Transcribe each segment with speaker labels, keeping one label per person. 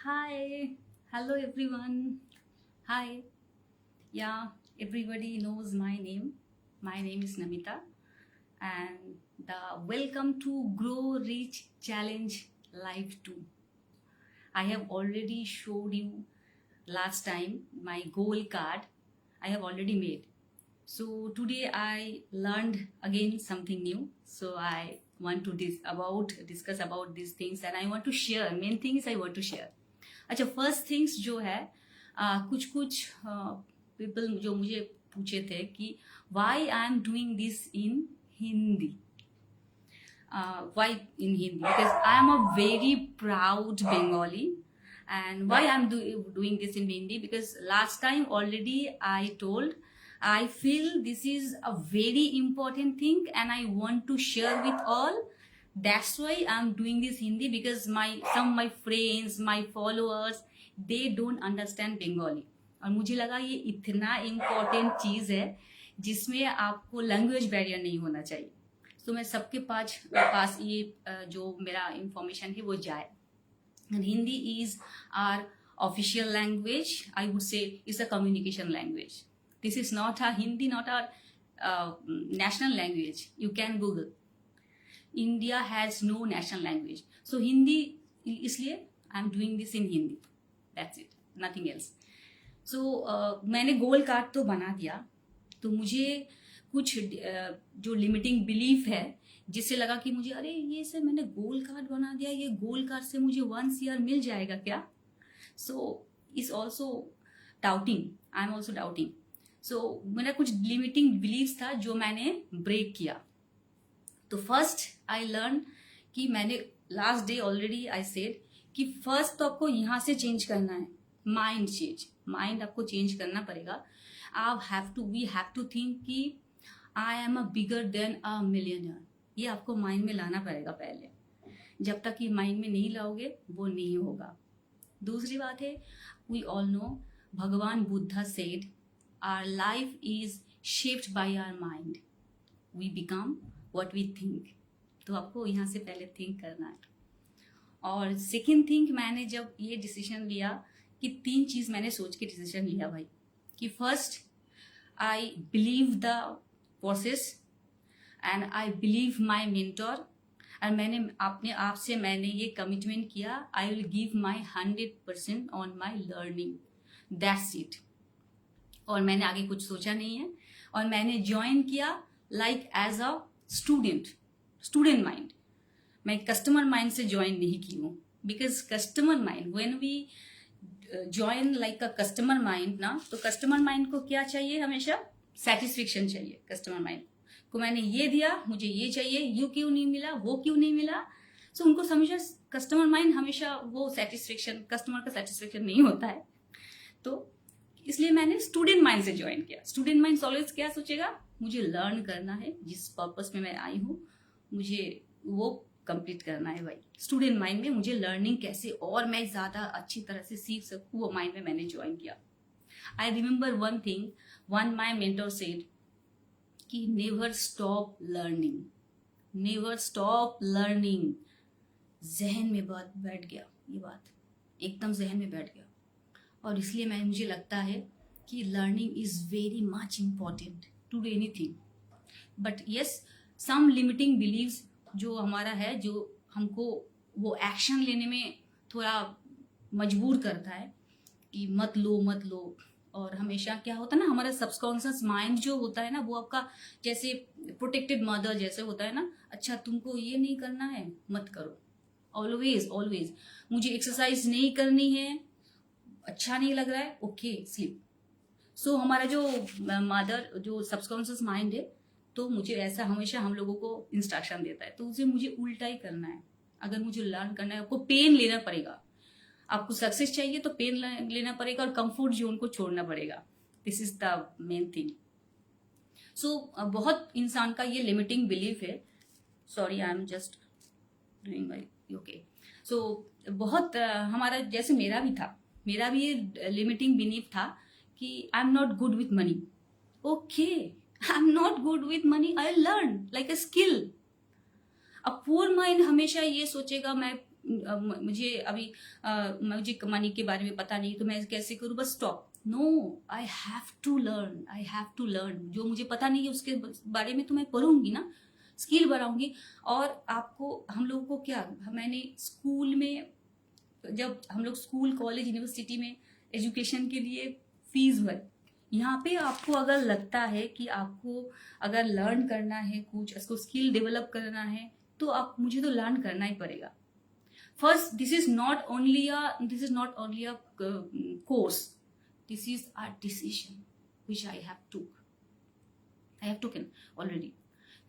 Speaker 1: Hi, hello everyone. Hi, yeah, everybody knows my name. My name is Namita, and the welcome to Grow Rich Challenge Live 2. I have already showed you last time my goal card I have already made. So today I learned again something new. So I want to discuss about these things and I want to share. Main thing is I want to share. अच्छा first things जो है कुछ कुछ people जो मुझे पूछे थे कि why I am doing this in Hindi why in Hindi because I am a very proud Bengali and why I'm doing this in Hindi because last time already I told I feel this is a very important thing and I want to share with all. That's why I'm doing this Hindi because some my friends, my followers, they don't understand Bengali. और मुझे लगा ये इतना important चीज़ है जिसमें आपको language barrier नहीं होना चाहिए. तो मैं सबके पास ये जो मेरा इंफॉर्मेशन है वो जाए. And Hindi is our official language. I would say it's a communication language. This is not our Hindi, not our national language. You can Google. India has no national language. So Hindi, इसलिए I'm doing this in Hindi. That's it. Nothing else. So मैंने गोल card तो बना दिया. तो मुझे कुछ जो limiting belief है जिससे लगा कि मुझे अरे ये से मैंने गोल कार्ड बना दिया, ये गोल कार्ड से मुझे 1 CR मिल जाएगा क्या. So is also doubting. I am also doubting. So मेरा कुछ लिमिटिंग बिलीव्स था जो मैंने ब्रेक किया. तो फर्स्ट आई लर्न कि मैंने last day already I said कि फर्स्ट तो आपको यहाँ से चेंज करना है. Mind change. माइंड आपको चेंज करना पड़ेगा. वी हैव टू थिंक कि आई am a bigger than a millionaire. ये आपको माइंड में लाना पड़ेगा पहले. जब तक ये माइंड में नहीं लाओगे वो नहीं होगा. दूसरी बात है वी ऑल नो भगवान Buddha said our life is shaped by our mind. We become what we think. तो आपको यहाँ से पहले थिंक करना है. और सेकेंड थिंग मैंने जब ये डिसीजन लिया कि 3 चीज़ मैंने सोच के डिसीजन लिया भाई कि first I believe the process and I believe my mentor. और मैंने अपने आप से मैंने ये कमिटमेंट किया I will give my 100% on my learning. That's it. और मैंने आगे कुछ सोचा नहीं है. और मैंने ज्वाइन किया like as a student mind. मैं कस्टमर माइंड से ज्वाइन नहीं की हूँ because customer mind when we join like a customer mind ना, तो कस्टमर माइंड को क्या चाहिए, हमेशा सेटिस्फेक्शन चाहिए. कस्टमर माइंड को मैंने ये दिया, मुझे ये चाहिए, यू क्यों नहीं मिला, वो क्यों नहीं मिला. सो उनको हमेशा कस्टमर माइंड हमेशा वो सेटिस्फेक्शन, कस्टमर का सेटिस्फेक्शन नहीं होता है. तो इसलिए मैंने स्टूडेंट माइंड से ज्वाइन किया. स्टूडेंट माइंड ऑलवेज क्या सोचेगा, मुझे लर्न करना है, जिस पर्पस में मैं आई हूँ मुझे वो कंप्लीट करना है भाई. स्टूडेंट माइंड में मुझे लर्निंग कैसे और मैं ज़्यादा अच्छी तरह से सीख सकूँ वो माइंड में मैंने ज्वाइन किया. I remember one thing, one my mentor said कि never stop learning. Never stop learning. जहन में बात बैठ गया, ये बात एकदम जहन में बैठ गया. और इसलिए मुझे लगता है कि learning is very much important to do anything. But yes some limiting believes जो हमारा है, जो हमको वो एक्शन लेने में थोड़ा मजबूर करता है कि मत लो. और हमेशा क्या होता है ना, हमारा सबकॉन्शियस माइंड जो होता है ना वो आपका जैसे प्रोटेक्टेड मदर जैसे होता है ना. अच्छा तुमको ये नहीं करना है, मत करो. ऑलवेज मुझे एक्सरसाइज नहीं करनी है, अच्छा नहीं लग रहा है, ओके स्लीप. सो हमारा जो मदर जो सबकॉन्शियस माइंड है तो मुझे ऐसा हमेशा हम लोगों को इंस्ट्रक्शन देता है. तो उसे मुझे उल्टा ही करना है. अगर मुझे लर्न करना है, आपको पेन लेना पड़ेगा. आपको सक्सेस चाहिए तो पेन लेना पड़ेगा और कंफर्ट जोन को छोड़ना पड़ेगा. This is the main thing. So बहुत इंसान का ये लिमिटिंग बिलीफ है. Sorry I am just doing my okay. So बहुत हमारा जैसे मेरा भी ये लिमिटिंग बिलीफ था कि I am not good with money. Okay I am not good with money, I learn like a skill. अब पुअर माइंड हमेशा ये सोचेगा मैं मुझे अभी मुझे मनी के बारे में पता नहीं तो मैं कैसे करूँ, बस stop. No, I have to learn, I have to learn. जो मुझे पता नहीं है उसके बारे में तो मैं पढ़ूंगी ना, स्किल बढ़ाऊंगी। और आपको, हम लोगों को क्या, मैंने स्कूल में, जब हम लोग स्कूल कॉलेज यूनिवर्सिटी में एजुकेशन के लिए फीस भर, यहाँ पे आपको अगर लगता है कि आपको अगर लर्न करना है कुछ, इसको स्किल डेवलप करना है, तो आप, मुझे तो लर्न करना ही पड़ेगा। First, this is not only a course, this is a decision which I have taken already.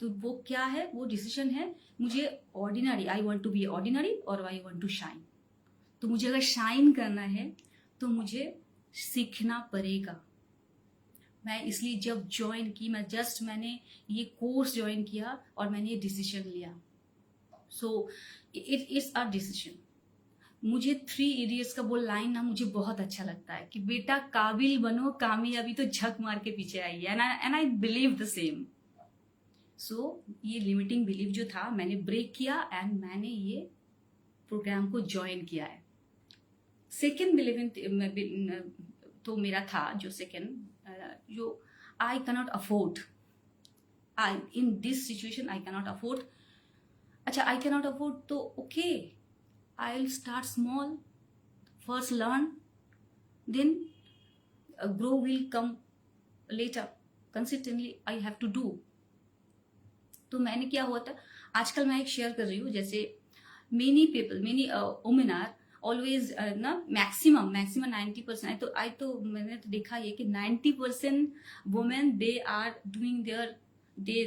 Speaker 1: तो वो क्या है, वो डिसीजन है, मुझे ordinary, I want to be ordinary और आई वॉन्ट टू शाइन। तो मुझे अगर शाइन करना है तो मुझे सीखना पड़ेगा। मैं इसलिए जब ज्वाइन की, मैंने ये कोर्स ज्वाइन किया और मैंने ये डिसीजन लिया। So it is a decision. मुझे 3 इडियट्स का वो लाइन ना मुझे बहुत अच्छा लगता है कि बेटा काबिल बनो, कामयाबी तो झक मार के पीछे आई है। And I believe the same. So ये लिमिटिंग बिलीव जो था मैंने ब्रेक किया एंड मैंने ये प्रोग्राम को ज्वाइन किया है। सेकेंड बिलीव तो मेरा था जो सेकेंड, जो I cannot afford, I in this situation I cannot afford. अच्छा, आई कैनॉट अफोर्ड तो okay, I will start small, first learn, then grow will come later, consistently I have to do. तो मैंने क्या हुआ था, आजकल मैं एक शेयर कर रही हूँ, जैसे many people, many women are always ना, मैक्सिमम 90%, तो मैंने तो देखा ये कि 90% women they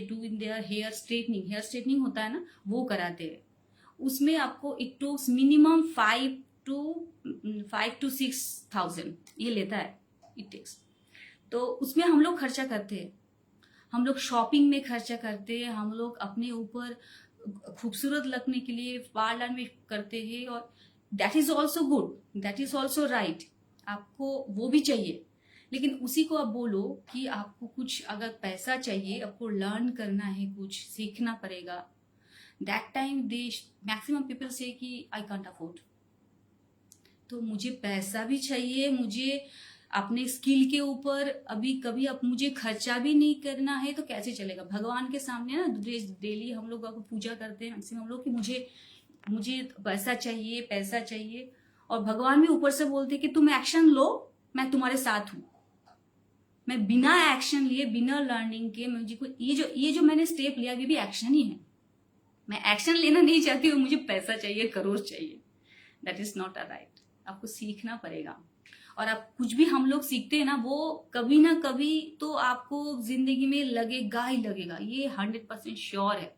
Speaker 1: do in their hair straightening होता है ना, वो कराते हैं। उसमें आपको इट टूक्स मिनिमम 5 to 6,000 ये लेता है, इट टेक्स। तो उसमें हम लोग खर्चा करते हैं, हम लोग शॉपिंग में खर्चा करते हैं, हम लोग अपने ऊपर खूबसूरत लगने के लिए पार्लर में करते हैं, और that is also good, that is also right, आपको वो भी चाहिए। लेकिन उसी को आप बोलो कि आपको कुछ अगर पैसा चाहिए, आपको लर्न करना है, कुछ सीखना पड़ेगा, that time they maximum people से कि आई कांट अफोर्ड। तो मुझे पैसा भी चाहिए, मुझे अपने स्किल के ऊपर अभी कभी अब मुझे खर्चा भी नहीं करना है, तो कैसे चलेगा। भगवान के सामने ना डेली हम लोग पूजा करते हैं मैक्सिमम लोग कि मुझे पैसा चाहिए, और भगवान भी ऊपर से बोलते कि तुम एक्शन लो, मैं तुम्हारे साथ हूं। मैं बिना एक्शन लिए, बिना लर्निंग के, मुझे ये जो मैंने स्टेप लिया ये भी एक्शन ही है। मैं एक्शन लेना नहीं चाहती हूँ, मुझे पैसा चाहिए, करोड़ चाहिए, that is not a right. आपको सीखना पड़ेगा, और आप कुछ भी हम लोग सीखते हैं ना, वो कभी ना कभी तो आपको जिंदगी में लगेगा ही लगेगा, ये 100% श्योर है।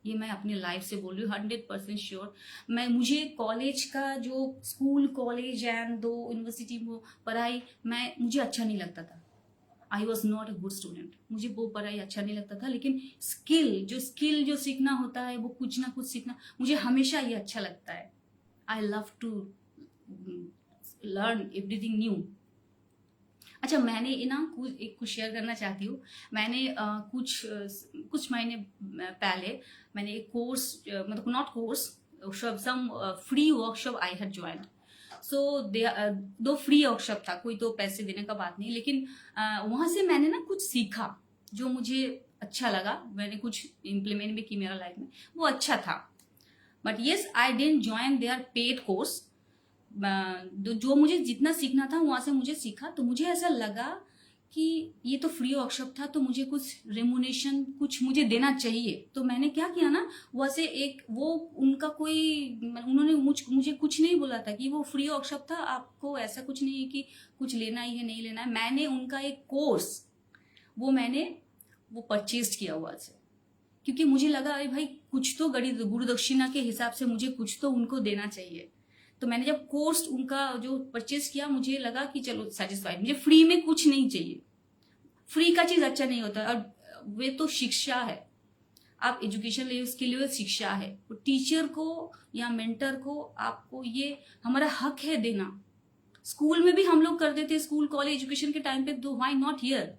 Speaker 1: ये मैं अपनी लाइफ से बोल रही हूँ, 100% श्योर। मुझे कॉलेज का जो स्कूल कॉलेज एंड दो यूनिवर्सिटी में पढ़ाई मुझे अच्छा नहीं लगता था। I was not a good student, मुझे वो पढ़ाई अच्छा नहीं लगता था। लेकिन स्किल जो सीखना होता है, वो कुछ ना कुछ सीखना, मुझे हमेशा ये अच्छा लगता है। I love to learn everything new. अच्छा, मैंने ना कुछ शेयर करना चाहती हूँ। मैंने कुछ महीने पहले मैंने एक कोर्स, मतलब not course, some free workshop I had joined. So दो फ्री वर्कशॉप था, कोई तो पैसे देने का बात नहीं, लेकिन वहां से मैंने ना कुछ सीखा जो मुझे अच्छा लगा, मैंने कुछ इम्प्लीमेंट भी की मेरा लाइफ में, वो अच्छा था। But yes, I didn't join their paid course. जो मुझे जितना सीखना था वहां से मुझे सीखा, तो मुझे ऐसा लगा कि ये तो फ्री वर्कशॉप था, तो मुझे कुछ रेमुनेशन कुछ मुझे देना चाहिए। तो मैंने क्या किया ना, वैसे एक वो उनका उन्होंने मुझे कुछ नहीं बोला था कि वो फ्री वर्कशॉप था, आपको ऐसा कुछ नहीं है कि कुछ लेना ही है नहीं लेना है। मैंने उनका एक कोर्स वो परचेज किया हुआ से, क्योंकि मुझे लगा अरे भाई कुछ तो गुरु दक्षिणा के हिसाब से मुझे कुछ तो उनको देना चाहिए। तो मैंने जब कोर्स उनका जो परचेज किया, मुझे लगा कि चलो सेटिस्फाइड, मुझे फ्री में कुछ नहीं चाहिए। फ्री का चीज अच्छा नहीं होता, और वे तो शिक्षा है, आप एजुकेशन ले उसके लिए शिक्षा है। तो टीचर को या मेंटर को आपको ये हमारा हक है देना। स्कूल में भी हम लोग करते थे, स्कूल कॉलेज एजुकेशन के टाइम पे, तो व्हाई नॉट हियर।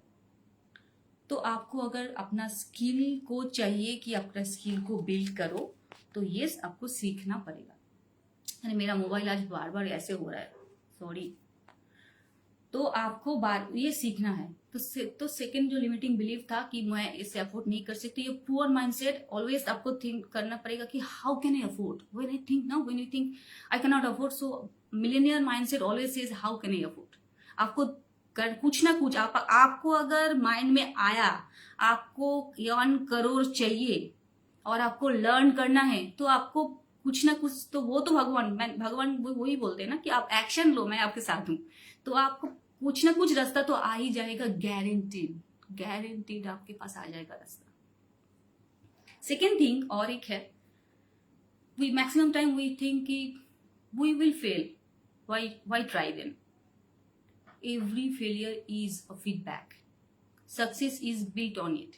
Speaker 1: तो आपको अगर अपना स्किल को चाहिए कि अपना स्किल को बिल्ड करो, तो ये आपको सीखना पड़ेगा। अरे मेरा मोबाइल आज बार बार ऐसे हो रहा है, सॉरी। तो आपको बार ये सीखना है। तो सेकंड जो लिमिटिंग बिलीफ था कि मैं इससे अफोर्ड नहीं कर सकती, ये पुअर माइंडसेट ऑलवेज आपको थिंक करना पड़ेगा कि how can I afford, when I think now, when you think I can not afford, so Millionaire mindset always says how can I afford. आपको कुछ ना कुछ आपको अगर माइंड में आया आपको 1 करोड़ चाहिए और आपको लर्न करना है, तो आपको कुछ ना कुछ, तो वो तो भगवान वही बोलते हैं ना कि आप एक्शन लो, मैं आपके साथ हूं। तो आपको कुछ ना कुछ रास्ता तो आ ही जाएगा, गारंटीड, गारंटीड आपके पास आ जाएगा रास्ता। सेकेंड थिंग और एक है, we maximum time we think कि we will fail, why try then. Every failure is a feedback, success is built on it.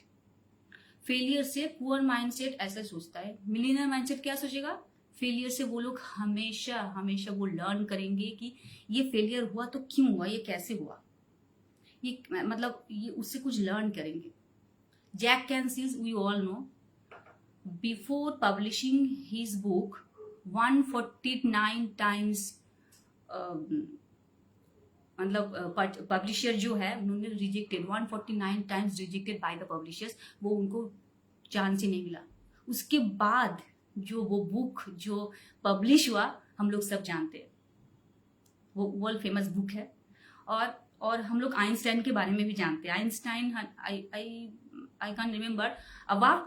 Speaker 1: Failure से पुअर माइंडसेट ऐसा सोचता है, मिलियनर माइंडसेट क्या सोचेगा, फेलियर से वो लोग हमेशा हमेशा वो लर्न करेंगे कि ये फेलियर हुआ तो क्यों हुआ, ये कैसे हुआ, ये मतलब ये उससे कुछ लर्न करेंगे। जैक कैंसिस, we all know, before publishing his book 149 times, मतलब पब्लिशर जो है उन्होंने rejected, 149 times rejected by the publishers, वो उनको चांस ही नहीं मिला। उसके बाद जो वो बुक जो पब्लिश हुआ, हम लोग सब जानते हैं, वो वर्ल्ड फेमस बुक है। और हम लोग आइंस्टाइन के बारे में भी जानते हैं। Einstein, I can remember, about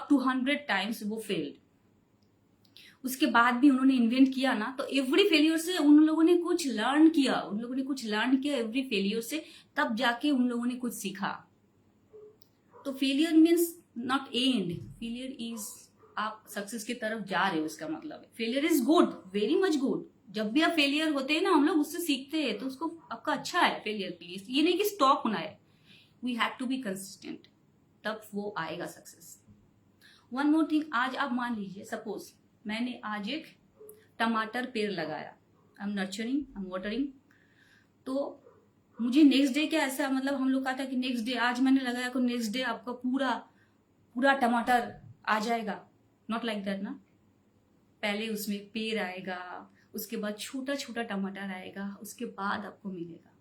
Speaker 1: 200 times वो फेल्ड। उसके बाद भी उन्होंने इन्वेंट किया ना, तो एवरी फेलियर से उन लोगों ने कुछ लर्न किया, एवरी फेलियर से, तब जाके उन लोगों ने कुछ सीखा। तो failure means not and, failure is आप सक्सेस की तरफ जा रहे हो, इसका मतलब है। Failure is good, very much good. जब भी आप फेलियर होते हैं ना, हम लोग उससे सीखते हैं, तो उसको आपका अच्छा है फेलियर, प्लीज। ये नहीं कि स्टॉप होना है, we have to be consistent, तब वो आएगा सक्सेस। वन मोर थिंग, आज आप मान लीजिए, सपोज मैंने आज एक टमाटर पेड़ लगाया, I am nurturing, I am watering, तो मुझे नेक्स्ट डे क्या ऐसा, मतलब हम लोग कहा था कि नेक्स्ट डे, आज मैंने लगाया तो नेक्स्ट डे आपका पूरा पूरा टमाटर आ जाएगा, नॉट लाइक दैट ना। पहले उसमें पेड़ आएगा, उसके बाद छोटा छोटा टमाटर आएगा, उसके बाद आपको मिलेगा।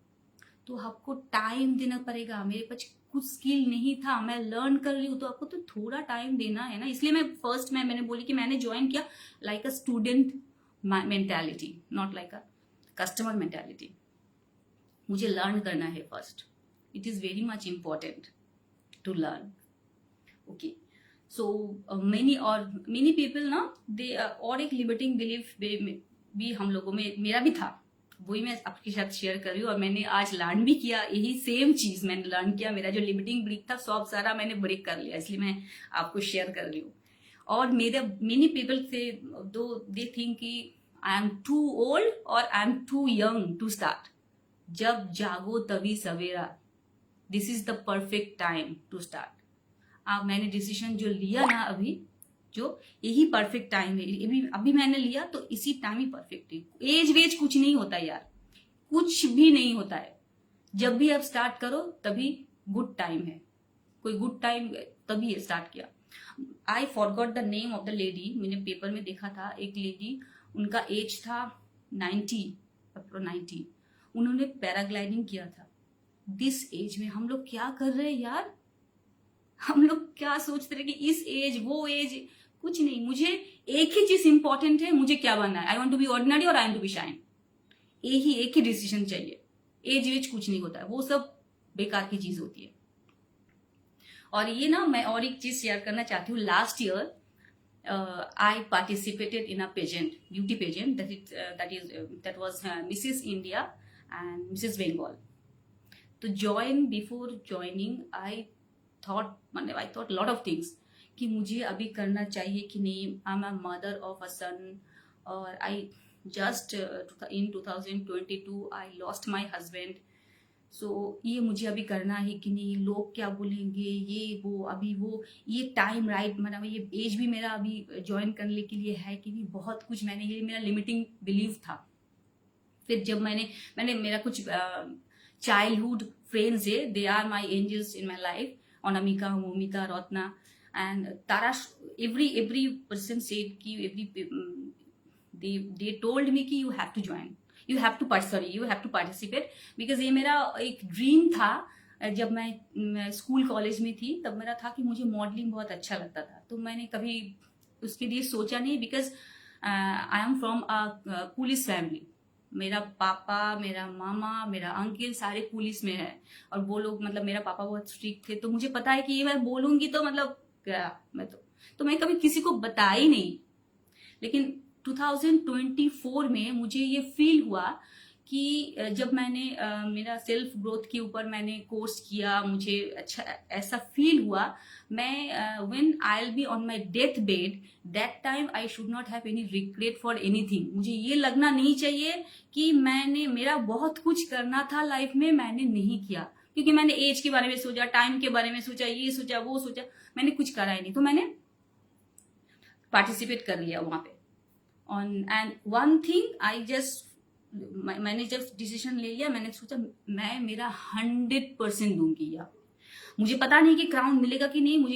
Speaker 1: तो आपको टाइम देना पड़ेगा। मेरे पास कुछ स्किल नहीं था, मैं लर्न कर रही हूँ, तो आपको तो थोड़ा टाइम देना है ना। इसलिए मैंने बोली कि मैंने ज्वाइन किया like a student mentality, not like a customer mentality. मुझे लर्न करना है first, it is very much important to learn. Okay, so many people ना, दे और एक लिमिटिंग बिलीफ भी हम लोगों में, मेरा भी था, वही मैं आपके साथ शेयर कर रही हूँ। और मैंने आज लर्न भी किया, यही सेम चीज मैंने लर्न किया। मेरा जो लिमिटिंग बिलीफ था सब सारा मैंने ब्रेक कर लिया, इसलिए मैं आपको शेयर कर रही हूँ। और मेरे मेनी पीपल से दे थिंक कि आई एम टू ओल्ड और I am too young to start. जब जागो तभी सवेरा, this is the perfect time to start. मैंने डिसीजन जो लिया ना अभी, जो यही परफेक्ट टाइम है, अभी मैंने लिया तो इसी टाइम ही परफेक्ट है। एज वेज कुछ नहीं होता यार, कुछ भी नहीं होता है। जब भी आप स्टार्ट करो तभी गुड टाइम है, कोई गुड टाइम तभी स्टार्ट किया। I forgot the name of the lady, मैंने पेपर में देखा था, एक लेडी, उनका एज था 90, उन्होंने पैराग्लाइडिंग किया था। दिस एज में हम लोग क्या कर रहे हैं यार, हम लोग क्या सोचते रहे कि इस एज वो एज, कुछ नहीं। मुझे एक ही चीज इंपॉर्टेंट है, मुझे क्या बनना है, I want to be ordinary और I want to be shine. यही एक ही डिसीजन चाहिए। एज वेज कुछ नहीं होता है, वो सब बेकार की चीज होती है। और ये ना, मैं और एक चीज शेयर करना चाहती हूँ। Last year I participated in a pageant, beauty pageant, that was Mrs. India and Mrs. Bengal. तो before joining I thought a lot of things कि मुझे अभी करना चाहिए कि नहीं। I'm a mother of a son, और I just in 2022 I lost my husband. ये मुझे अभी करना है कि नहीं, लोग क्या बोलेंगे, ये वो, अभी वो, ये टाइम राइट, मतलब ये एज भी मेरा अभी ज्वाइन करने के लिए है कि नहीं, बहुत कुछ मैंने, ये मेरा लिमिटिंग बिलीव था। फिर जब मैंने मेरा कुछ चाइल्डहुड फ्रेंड्स है, they are my angels in my life, Anamika, Momita, Ratna and Tara, every person said कि दे टोल्ड मी कि you have to join, you have to participate, because ये मेरा एक ड्रीम था। जब मैं स्कूल कॉलेज में थी तब मेरा था कि मुझे मॉडलिंग बहुत अच्छा लगता था, तो मैंने कभी उसके लिए सोचा नहीं, because I am from a police family. मेरा पापा, मेरा मामा, मेरा अंकल सारे पुलिस में है, और वो लोग मतलब मेरा पापा बहुत स्ट्रिक्ट थे, तो मुझे पता है कि ये मैं बोलूंगी तो मतलब क्या, मैं तो मैं कभी किसी को बता ही नहीं। लेकिन 2024 में मुझे ये फील हुआ कि जब मैंने मेरा सेल्फ ग्रोथ के ऊपर मैंने कोर्स किया, मुझे अच्छा ऐसा फील हुआ, मैं when I will be on my death bed, that time I should not have any regret for anything. मुझे ये लगना नहीं चाहिए कि मेरा बहुत कुछ करना था लाइफ में, मैंने नहीं किया, क्योंकि मैंने एज के बारे में सोचा, टाइम के बारे में सोचा, ये सोचा वो सोचा, मैंने कुछ करा ही नहीं। तो मैंने पार्टिसिपेट कर लिया वहां पे on, and one thing I just, मैंने जब डिसीजन ले लिया, मैंने सोचा मैं मेरा 100% दूंगी। या मुझे पता नहीं कि क्राउन मिलेगा कि नहीं, मुझे